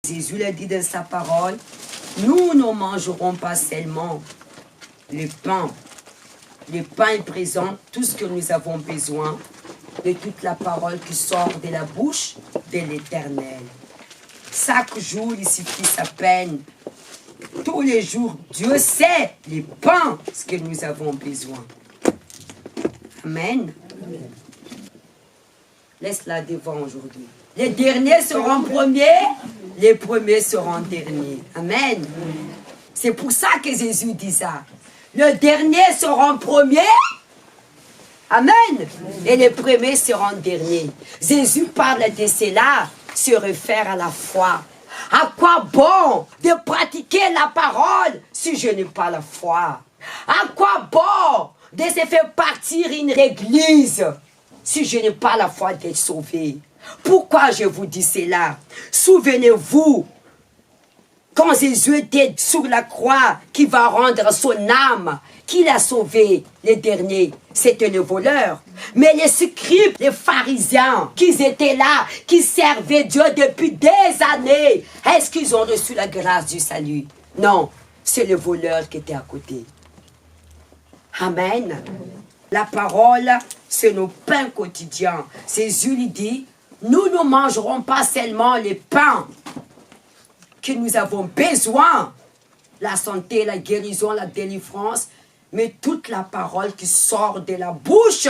Jésus l'a dit dans sa parole, nous ne mangerons pas seulement le pain. Le pain présente tout ce que nous avons besoin de toute la parole qui sort de la bouche de l'Éternel. Chaque jour, il suffit sa peine. Tous les jours, Dieu sait les pains, ce que nous avons besoin. Amen. Laisse-la devant aujourd'hui. Les derniers seront premiers, les premiers seront derniers. Amen. C'est pour ça que Jésus dit ça. Le dernier seront premiers. Amen. Et les premiers seront derniers. Jésus parle de cela, se réfère à la foi. À quoi bon de pratiquer la parole si je n'ai pas la foi? À quoi bon de se faire partir une église si je n'ai pas la foi d'être sauvé? Pourquoi je vous dis cela? Souvenez-vous, quand Jésus était sur la croix, qui va rendre son âme, qui l'a sauvé, les derniers, c'était le voleur. Mais les scribes, les pharisiens, qui étaient là, qui servaient Dieu depuis des années, est-ce qu'ils ont reçu la grâce du salut? Non, c'est le voleur qui était à côté. Amen. La parole, c'est nos pains quotidiens. Jésus lui dit, nous ne mangerons pas seulement les pains que nous avons besoin, la santé, la guérison, la délivrance, mais toute la parole qui sort de la bouche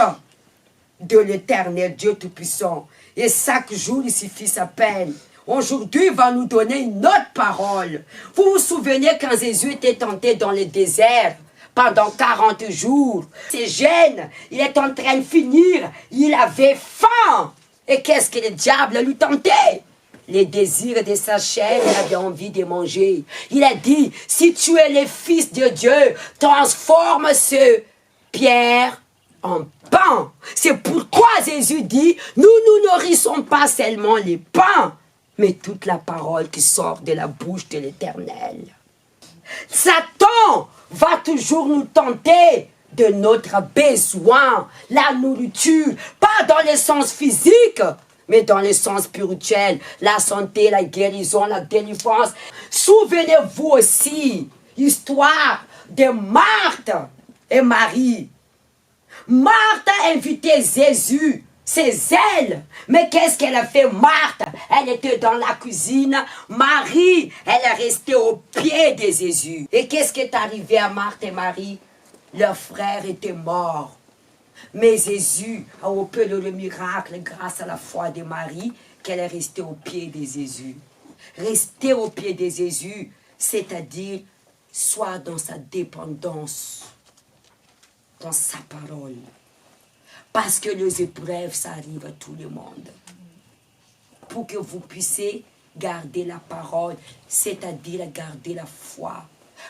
de l'Éternel, Dieu Tout-Puissant. Et chaque jour, il suffit sa peine. Aujourd'hui, il va nous donner une autre parole. Vous vous souvenez quand Jésus était tenté dans le désert pendant 40 jours. C'est jeune, il est en train de finir, il avait faim. Et qu'est-ce que le diable lui tentait? Les désirs de sa chair, il avait envie de manger. Il a dit, si tu es le Fils de Dieu, transforme ce pierre en pain. C'est pourquoi Jésus dit, nous nous nourrissons pas seulement les pains, mais toute la parole qui sort de la bouche de l'Éternel. Satan va toujours nous tenter de notre besoin, la nourriture, pas dans le sens physique, mais dans le sens spirituel, la santé, la guérison, la délivrance. Souvenez-vous aussi, histoire de Marthe et Marie. Marthe a invité Jésus, c'est elle. Mais qu'est-ce qu'elle a fait, Marthe? Elle était dans la cuisine. Marie, elle est restée au pied de Jésus. Et qu'est-ce qui est arrivé à Marthe et Marie? Leur frère était mort. Mais Jésus a opéré le miracle grâce à la foi de Marie qu'elle est restée au pied de Jésus. Rester au pied de Jésus, c'est-à-dire soit dans sa dépendance, dans sa parole. Parce que les épreuves, ça arrive à tout le monde. Pour que vous puissiez garder la parole, c'est-à-dire garder la foi.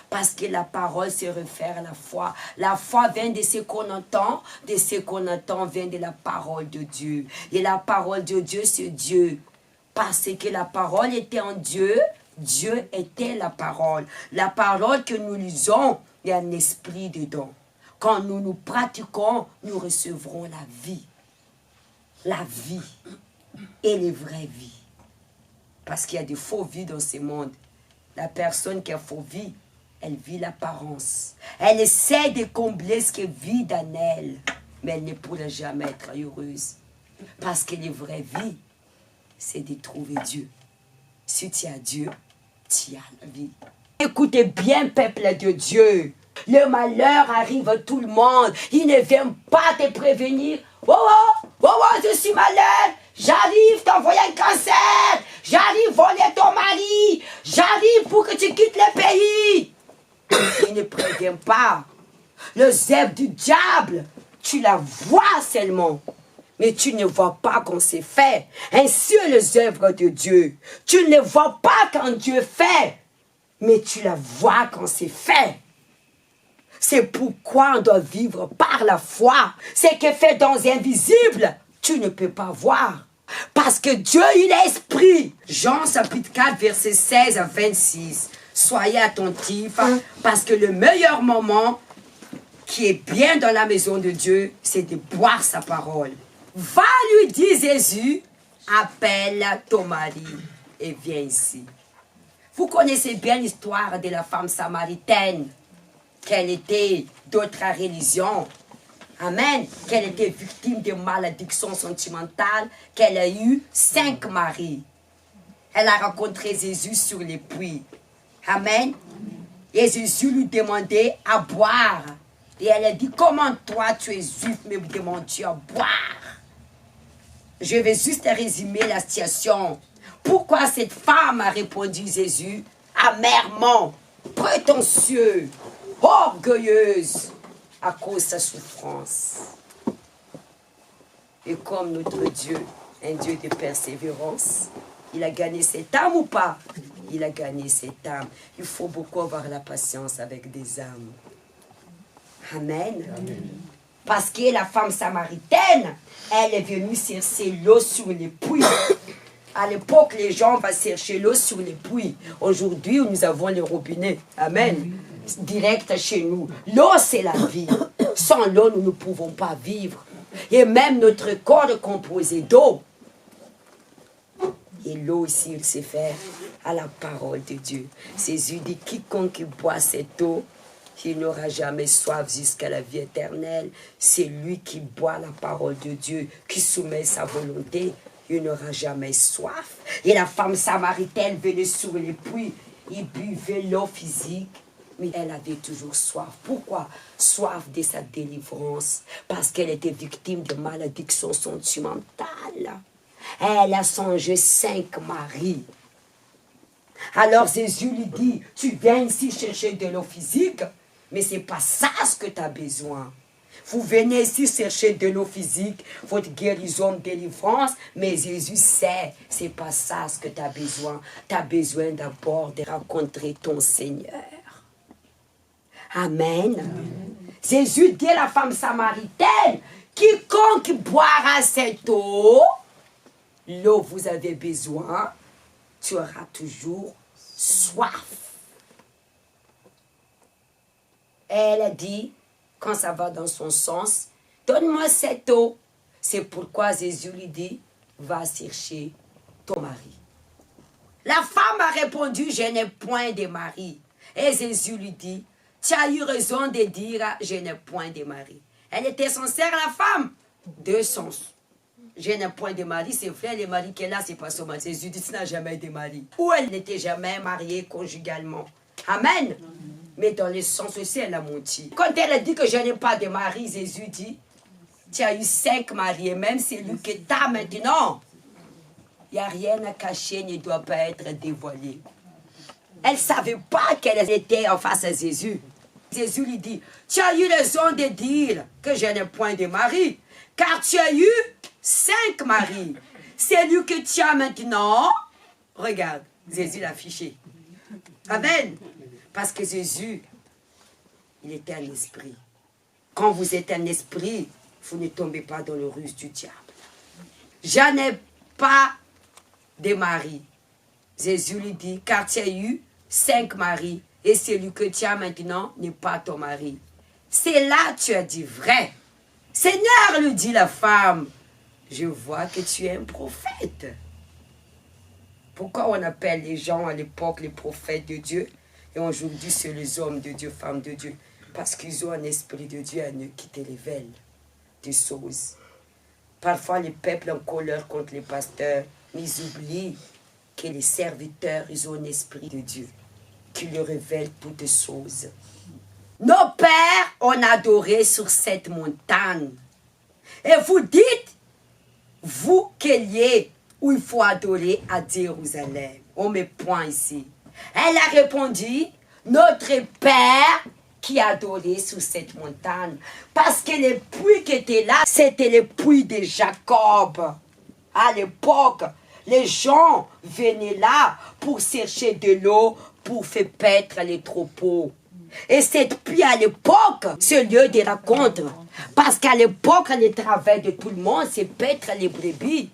Parce que la parole se réfère à la foi. La foi vient de ce qu'on entend. De ce qu'on entend vient de la parole de Dieu. Et la parole de Dieu, c'est Dieu. Parce que la parole était en Dieu. Dieu était la parole. La parole que nous lisons, il y a un esprit dedans. Quand nous nous pratiquons, nous recevrons la vie. La vie et les vraies vies. Parce qu'il y a des faux vies dans ce monde. La personne qui a faux vie, elle vit l'apparence. Elle essaie de combler ce qui vit dans elle. Mais elle ne pourra jamais être heureuse. Parce que les vraies vies, c'est de trouver Dieu. Si tu as Dieu, tu as la vie. Écoutez bien, peuple de Dieu. Le malheur arrive à tout le monde. Il ne vient pas te prévenir. Oh, oh, oh, oh, je suis malade. J'arrive t'envoyer un cancer. J'arrive voler ton mari. J'arrive pour que tu quittes le pays. Il ne prévient pas. Les œuvres du diable, tu la vois seulement. Mais tu ne vois pas quand c'est fait. Ainsi les œuvres de Dieu. Tu ne vois pas quand Dieu fait. Mais tu la vois quand c'est fait. C'est pourquoi on doit vivre par la foi. Ce qui est fait dans l'invisible, tu ne peux pas voir. Parce que Dieu, il est esprit. Jean chapitre 4, verset 16 à 26. Soyez attentifs, parce que le meilleur moment qui est bien dans la maison de Dieu, c'est de boire sa parole. Va, lui dit Jésus, appelle ton mari et viens ici. Vous connaissez bien l'histoire de la femme samaritaine, qu'elle était d'autres religions. Amen. Qu'elle était victime de malédiction sentimentale, qu'elle a eu 5 maris. Elle a rencontré Jésus sur les puits. Amen. Et Jésus lui demandait à boire. Et elle a dit, comment toi tu es juif, me demandes-tu à boire? Je vais juste résumer la situation. Pourquoi cette femme a répondu Jésus amèrement, prétentieux, orgueilleuse, à cause de sa souffrance. Et comme notre Dieu, un Dieu de persévérance, il a gagné cette âme ou pas? Il a gagné cette âme. Il faut beaucoup avoir la patience avec des âmes. Amen. Amen. Parce que la femme samaritaine, elle est venue chercher l'eau sur les puits. À l'époque, les gens vont chercher l'eau sur les puits. Aujourd'hui, nous avons les robinets. Amen. Direct chez nous. L'eau, c'est la vie. Sans l'eau, nous ne pouvons pas vivre. Et même notre corps est composé d'eau. Et l'eau aussi, il sait faire à la parole de Dieu. Jésus dit, quiconque boit cette eau, il n'aura jamais soif jusqu'à la vie éternelle. C'est lui qui boit la parole de Dieu, qui soumet sa volonté. Il n'aura jamais soif. Et la femme samaritaine venait sur les puits. Il buvait l'eau physique. Mais elle avait toujours soif. Pourquoi? Soif de sa délivrance. Parce qu'elle était victime de malédiction sentimentale. Elle a songé 5 maris. Alors Jésus lui dit, tu viens ici chercher de l'eau physique, mais ce n'est pas ça ce que tu as besoin. Vous venez ici chercher de l'eau physique, votre guérison, délivrance, mais Jésus sait, ce n'est pas ça ce que tu as besoin. Tu as besoin d'abord de rencontrer ton Seigneur. Amen. Amen. Jésus dit à la femme samaritaine, quiconque boira cette eau, l'eau vous avez besoin, tu auras toujours soif. Elle a dit, quand ça va dans son sens, donne-moi cette eau. C'est pourquoi Jésus lui dit, va chercher ton mari. La femme a répondu, je n'ai point de mari. Et Jésus lui dit, tu as eu raison de dire, je n'ai point de mari. Elle était sincère, la femme. 2 sens. Je n'ai point de mari, c'est vrai, le mari qu'elle a, c'est pas son mari. Jésus dit, tu n'as jamais de mari. Ou elle n'était jamais mariée conjugalement. Amen. Mais dans le sens aussi, elle a menti. Quand elle a dit que je n'ai pas de mari, Jésus dit, tu as eu 5 maris, et même celui que tu as maintenant, il n'y a rien à cacher, ne doit pas être dévoilé. Elle ne savait pas qu'elle était en face à Jésus. Jésus lui dit, tu as eu raison de dire que je n'ai point de mari, car tu as eu 5 maris. Celui que tu as maintenant, regarde, Jésus l'a affiché. Amen. Parce que Jésus, il était un esprit. Quand vous êtes un esprit, vous ne tombez pas dans le ruse du diable. Je n'ai pas de mari. Jésus lui dit, car tu as eu 5 maris, et celui que tu as maintenant n'est pas ton mari. C'est là tu as dit vrai. Seigneur, lui dit la femme, je vois que tu es un prophète. Pourquoi on appelle les gens à l'époque les prophètes de Dieu, et aujourd'hui c'est les hommes de Dieu, femmes de Dieu? Parce qu'ils ont un esprit de Dieu à eux qui te révèle des choses. Parfois les peuples en colère contre les pasteurs, mais ils oublient que les serviteurs, ils ont un esprit de Dieu qui leur révèle toutes choses. Nos pères ont adoré sur cette montagne. Et vous dites, vous qu'il y ait où il faut adorer à Jérusalem. On met point ici. Elle a répondu, notre Père qui adorait sur cette montagne. Parce que les puits qui étaient là, c'était les puits de Jacob. À l'époque, les gens venaient là pour chercher de l'eau, pour faire paître les troupeaux. Et cette puits à l'époque, ce lieu de rencontre. Parce qu'à l'époque, le travail de tout le monde, c'est paître les brebis.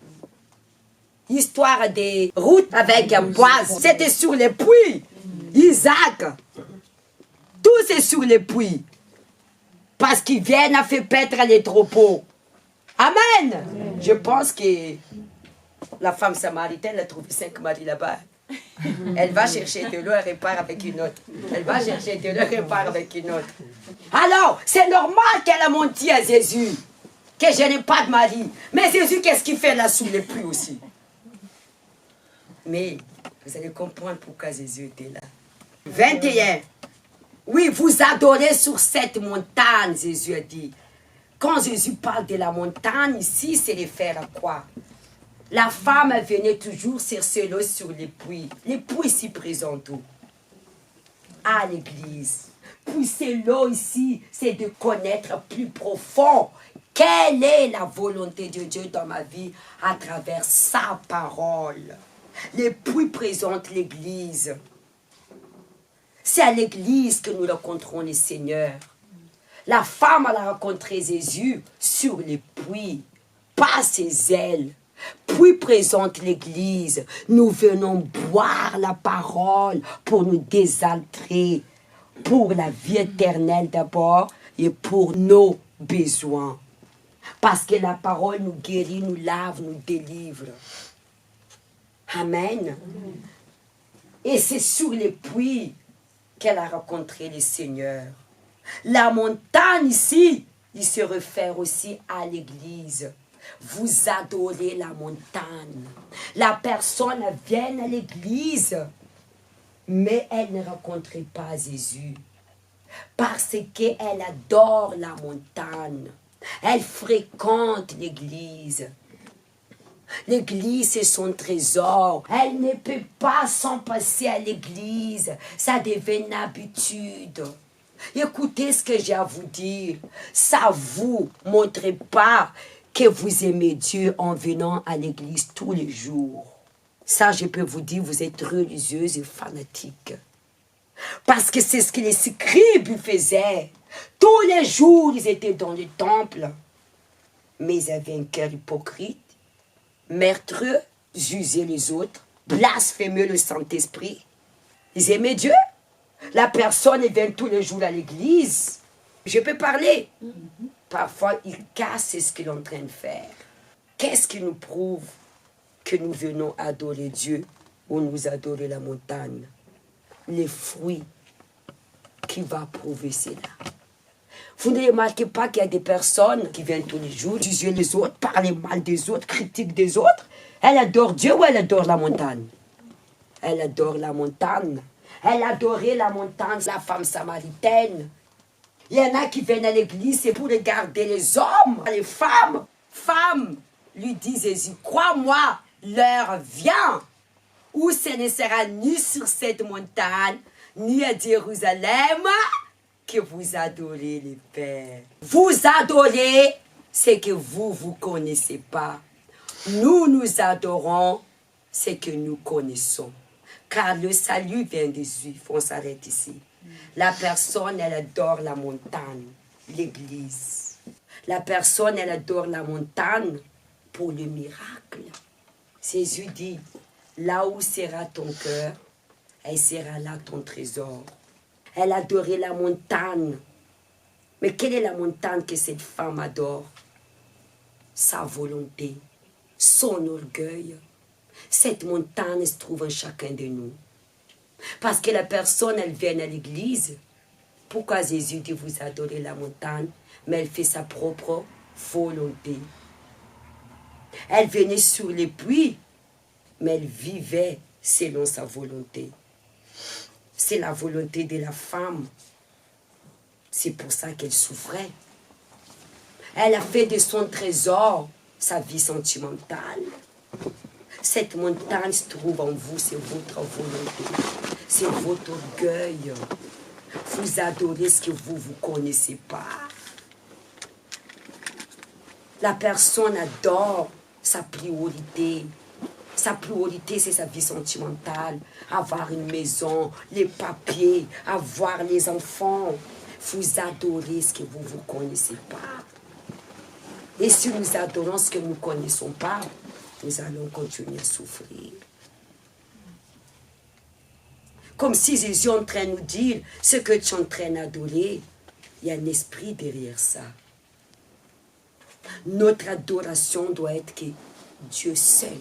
Histoire des routes avec un bois, c'était sur les puits. Isaac, tout c'est sur les puits. Parce qu'ils viennent à faire paître les troupeaux. Amen. Je pense que la femme samaritaine a trouvé 5 maris là-bas. Elle va chercher de l'eau, elle repart avec une autre. Elle va chercher de l'eau, elle repart avec une autre. Alors, c'est normal qu'elle a menti à Jésus, que je n'ai pas de mari. Mais Jésus, qu'est-ce qu'il fait là sous les pluies aussi? Mais vous allez comprendre pourquoi Jésus était là. 21. Oui, vous adorez sur cette montagne, Jésus a dit. Quand Jésus parle de la montagne, ici, c'est réfère à quoi? La femme venait toujours chercher l'eau sur les puits. Les puits ici présentent où? À l'église. Puis c'est l'eau ici, c'est de connaître plus profond quelle est la volonté de Dieu dans ma vie à travers sa parole. Les puits présentent l'église. C'est à l'église que nous rencontrons le Seigneur. La femme, elle a rencontré Jésus sur les puits, pas ses ailes. Puis présente l'église, nous venons boire la parole pour nous désaltérer, pour la vie éternelle d'abord et pour nos besoins. Parce que la parole nous guérit, nous lave, nous délivre. Amen. Et c'est sur les puits qu'elle a rencontré le Seigneur. La montagne ici, il se réfère aussi à l'église. Vous adorez la montagne. La personne vient à l'église, mais elle ne rencontrait pas Jésus. Parce qu'elle adore la montagne. Elle fréquente l'église. L'église, c'est son trésor. Elle ne peut pas s'en passer à l'église. Ça devient une habitude. Écoutez ce que j'ai à vous dire. Ça vous montre pas que vous aimez Dieu en venant à l'église tous les jours. Ça, je peux vous dire, vous êtes religieuse et fanatique. Parce que c'est ce que les scribes faisaient. Tous les jours, ils étaient dans le temple. Mais ils avaient un cœur hypocrite, meurtreux, juger les autres, blasphémer le Saint-Esprit. Ils aimaient Dieu. La personne vient tous les jours à l'église. Je peux parler. Parfois, ils cassent ce qu'ils sont en train de faire. Qu'est-ce qui nous prouve que nous venons adorer Dieu ou nous adorer la montagne? Les fruits qui vont prouver cela. Vous ne remarquez pas qu'il y a des personnes qui viennent tous les jours, juger les autres, parler mal des autres, critiquer des autres. Elle adore Dieu ou elle adore la montagne? Elle adore la montagne. Elle adorait la montagne, la femme samaritaine. Il y en a qui viennent à l'église, c'est pour regarder les hommes, les femmes. Femmes, lui dit Jésus, crois-moi, l'heure vient où ce ne sera ni sur cette montagne, ni à Jérusalem, que vous adorez les pères. Vous adorez ce que vous connaissez pas. Nous adorons ce que nous connaissons. Car le salut vient des Juifs. On s'arrête ici. La personne, elle adore la montagne, l'église. La personne, elle adore la montagne pour le miracle. Jésus dit, là où sera ton cœur, elle sera là ton trésor. Elle adorait la montagne. Mais quelle est la montagne que cette femme adore? Sa volonté, son orgueil. Cette montagne se trouve en chacun de nous. Parce que la personne, elle vient à l'église. Pourquoi Jésus dit vous adorez la montagne? Mais elle fait sa propre volonté. Elle venait sur les puits, mais elle vivait selon sa volonté. C'est la volonté de la femme. C'est pour ça qu'elle souffrait. Elle a fait de son trésor sa vie sentimentale. Cette montagne se trouve en vous, c'est votre volonté. C'est votre orgueil. Vous adorez ce que vous ne connaissez pas. La personne adore sa priorité. Sa priorité, c'est sa vie sentimentale. Avoir une maison, les papiers, avoir les enfants. Vous adorez ce que vous ne connaissez pas. Et si nous adorons ce que nous ne connaissons pas, nous allons continuer à souffrir. Comme si Jésus est en train de nous dire, ce que tu es en train d'adorer, il y a un esprit derrière ça. Notre adoration doit être que Dieu seul.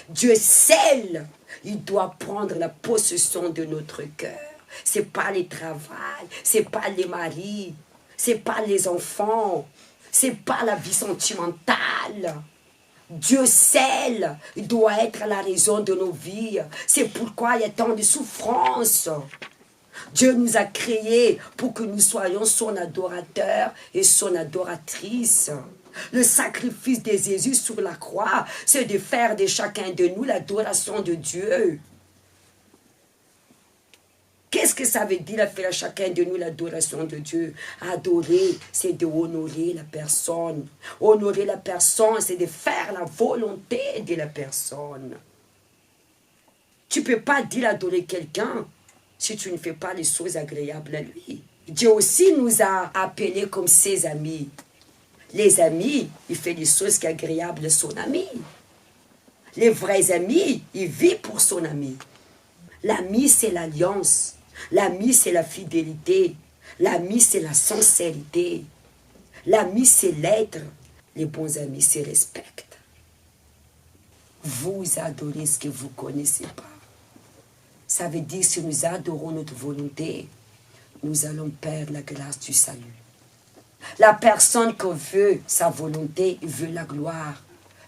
Dieu seul, il doit prendre la possession de notre cœur. C'est pas les travail, c'est pas les maris, c'est pas les enfants, c'est pas la vie sentimentale. Dieu seul doit être la raison de nos vies. C'est pourquoi il y a tant de souffrances. Dieu nous a créés pour que nous soyons son adorateur et son adoratrice. Le sacrifice de Jésus sur la croix, c'est de faire de chacun de nous l'adoration de Dieu. Qu'est-ce que ça veut dire faire à chacun de nous l'adoration de Dieu? Adorer, c'est de honorer la personne. Honorer la personne, c'est de faire la volonté de la personne. Tu ne peux pas dire adorer quelqu'un si tu ne fais pas les choses agréables à lui. Dieu aussi nous a appelés comme ses amis. Les amis, ils font les choses qui sont agréables à son ami. Les vrais amis, ils vivent pour son ami. L'ami, c'est l'alliance. L'ami, c'est la fidélité. L'ami, c'est la sincérité. L'ami, c'est l'être. Les bons amis se respectent. Vous adorez ce que vous ne connaissez pas. Ça veut dire que si nous adorons notre volonté, nous allons perdre la grâce du salut. La personne qui veut sa volonté veut la gloire.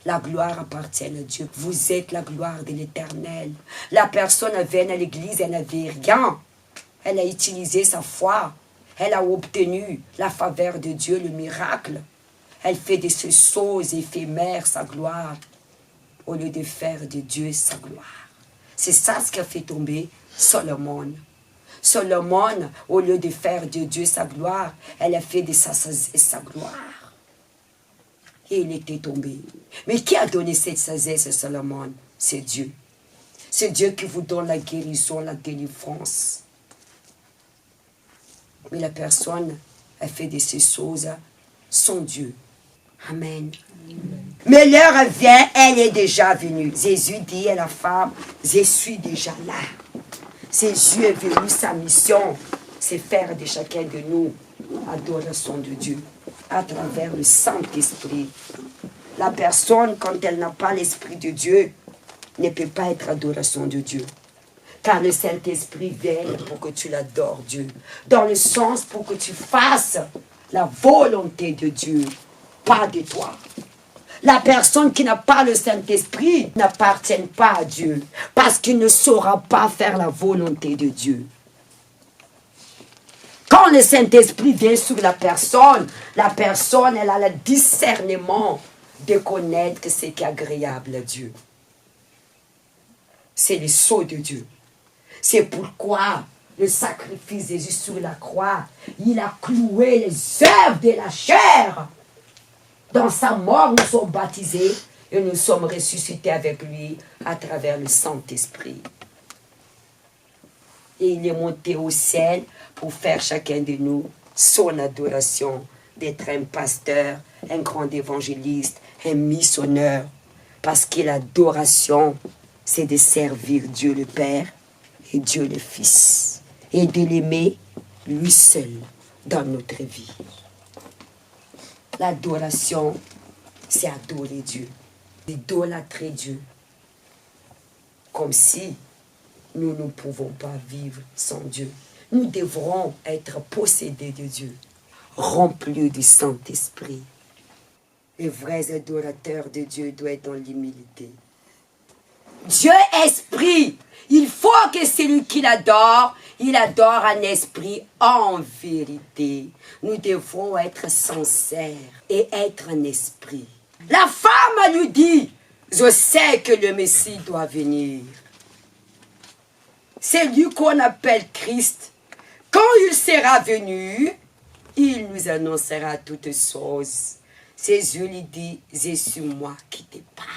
La gloire appartient à Dieu. Vous êtes la gloire de l'Éternel. La personne vient à l'église, elle n'avait rien. Elle a utilisé sa foi. Elle a obtenu la faveur de Dieu, le miracle. Elle fait de ces choses éphémères sa gloire, au lieu de faire de Dieu sa gloire. C'est ça ce qui a fait tomber Salomon. Salomon, au lieu de faire de Dieu sa gloire, elle a fait de sa gloire. Et il était tombé. Mais qui a donné cette sagesse à Salomon? C'est Dieu. C'est Dieu qui vous donne la guérison, la délivrance. Mais la personne a fait de ces choses sans Dieu. Amen. Mais l'heure vient, elle est déjà venue. Jésus dit à la femme, je suis déjà là. Jésus est venu, sa mission, c'est faire de chacun de nous adoration de Dieu à travers le Saint-Esprit. La personne, quand elle n'a pas l'Esprit de Dieu, ne peut pas être adoration de Dieu. Car le Saint-Esprit vient pour que tu l'adores Dieu. Dans le sens pour que tu fasses la volonté de Dieu, pas de toi. La personne qui n'a pas le Saint-Esprit n'appartient pas à Dieu. Parce qu'il ne saura pas faire la volonté de Dieu. Quand le Saint-Esprit vient sur la personne, elle a le discernement de connaître ce qui est agréable à Dieu. C'est le sceau de Dieu. C'est pourquoi le sacrifice de Jésus sur la croix, il a cloué les œuvres de la chair. Dans sa mort, nous sommes baptisés et nous sommes ressuscités avec lui à travers le Saint-Esprit. Et il est monté au ciel pour faire chacun de nous son adoration, d'être un pasteur, un grand évangéliste, un missionnaire. Parce que l'adoration, c'est de servir Dieu le Père et Dieu le Fils. Et de l'aimer, lui seul, dans notre vie. L'adoration, c'est adorer Dieu, idolâtrer Dieu. Comme si nous ne pouvons pas vivre sans Dieu. Nous devrons être possédés de Dieu, remplis du Saint-Esprit. Les vrais adorateurs de Dieu doivent être dans l'humilité. Dieu esprit. Il faut que celui qui l'adore, il adore un esprit en vérité. Nous devons être sincères et être un esprit. La femme lui dit, je sais que le Messie doit venir. C'est lui qu'on appelle Christ. Quand il sera venu, il nous annoncera toutes choses. Jésus lui dit, c'est sur moi qui te parle.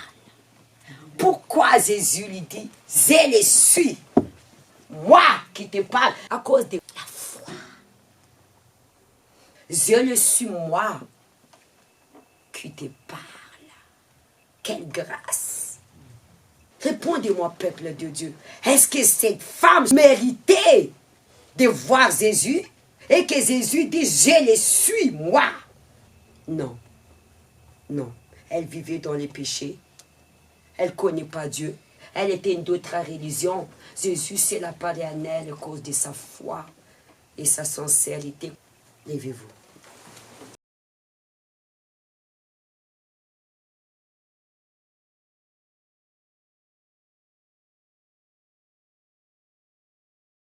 Pourquoi Jésus lui dit, je le suis, moi qui te parle, à cause de la foi. Je le suis moi qui te parle. Quelle grâce! Répondez-moi, peuple de Dieu, est-ce que cette femme méritait de voir Jésus et que Jésus dit, je le suis moi? Non, non, elle vivait dans les péchés. Elle ne connaît pas Dieu. Elle était une autre religion. Jésus s'est parlé à elle à cause de sa foi et sa sincérité. Levez-vous.